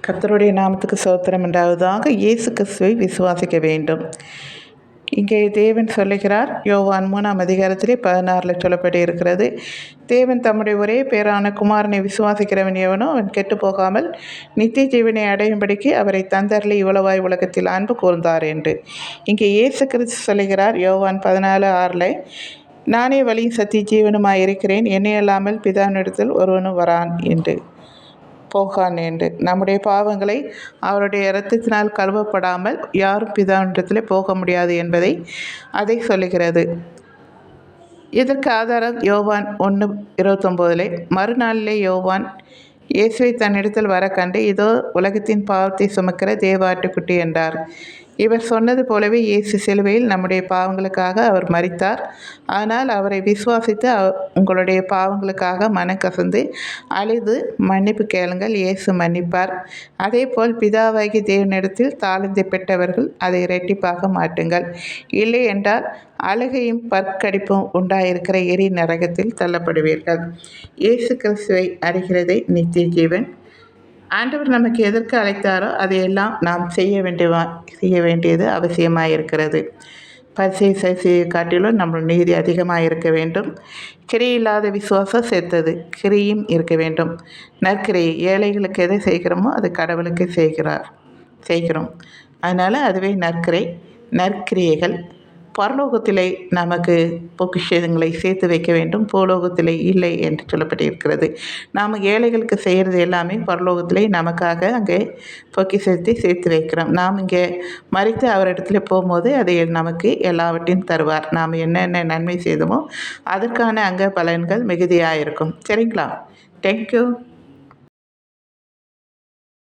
கர்த்தருடைய நாமத்துக்கு ஸ்தோத்திரம் உண்டாவதாக. இயேசு கிறிஸ்துவை விசுவாசிக்க வேண்டும். இங்கே தேவன் சொல்லுகிறார், யோவான் 3ஆம் அதிகாரத்திலே 16 சொல்லப்பட்டு இருக்கிறது. தேவன் தம்முடைய ஒரே பேரான குமாரனை விசுவாசிக்கிறவன் எவனோ அவன் கெட்டு போகாமல் நித்திய ஜீவனை அடையும்படிக்கு அவரை தந்தரளி இவ்வளவாய் உலகத்தில் அன்பு கூர்ந்தார் என்று. இங்கே இயேசு கிறிஸ்து சொல்லுகிறார், யோவான் 14:6, நானே வழியும் சத்திய ஜீவனுமாய் இருக்கிறேன், என்னை அல்லாமல் பிதாவினிடத்தில் ஒருவனும் வரான் என்று போகான் என்று. நம்முடைய பாவங்களை அவருடைய இரத்தத்தினால் கழுவப்படாமல் யாரும் பிதாவினிடத்திலே போக முடியாது என்பதை அதை சொல்லுகிறது. இதற்கு ஆதாரம் யோவான் 1:29. மறுநாளிலே யோவான் இயேசுவை தன்னிடத்தில் வர கண்டு, இதோ உலகத்தின் பாவத்தை சுமக்கிற தேவ ஆட்டுக்குட்டி என்றார். இவர் சொன்னது போலவே இயேசு சிலுவையில் நம்முடைய பாவங்களுக்காக அவர் மரித்தார். ஆனால் அவரை விசுவாசித்து உங்களுடைய பாவங்களுக்காக மனக்கசந்து அழுது மன்னிப்பு கேளுங்கள், இயேசு மன்னிப்பார். அதே போல் பிதாவாகி தேவனிடத்தில் தாளந்தை பெற்றவர்கள் அதை இரட்டிப்பாக மாட்டுங்கள். இல்லை என்றால் அழுகையும் பற்கடிப்பும் உண்டாயிருக்கிற எரி நரகத்தில் தள்ளப்படுவீர்கள். இயேசு கிறிஸ்துவை அறிகிறதே நித்திய ஜீவன். ஆண்டவர் நமக்கு எதற்கு அழைத்தாரோ அதையெல்லாம் நாம் செய்ய வேண்டியது அவசியமாக இருக்கிறது. பரிசேயரை காட்டிலும் நம்ம நீதி அதிகமாக இருக்க வேண்டும். கிரி இல்லாத விசுவாசம் செத்தது, கிரியும் இருக்க வேண்டும். நற்கிரை, ஏழைகளுக்கு எதை செய்கிறோமோ அது கடவுளுக்கு செய்கிறோம். அதனால் அதுவே நற்கிரை. நற்கிரியைகள் பரலோகத்திலே நமக்கு பொக்கிஷங்களை சேர்த்து வைக்க வேண்டும், பூலோகத்திலே இல்லை என்று சொல்லப்பட்டிருக்கிறது. நாம் ஏழைகளுக்கு செய்கிறது எல்லாமே பரலோகத்திலே நமக்காக அங்கே பொக்கிஷத்தை சேர்த்து வைக்கிறோம். நாம் இங்கே மரித்து அவரிடத்துல போகும்போது அதை நமக்கு எல்லாவற்றையும் தருவார். நாம் என்னென்ன நன்மை செய்தோமோ அதற்கான அங்கே பலன்கள் மிகுதியாக இருக்கும். சரிங்களா? தேங்க்யூ.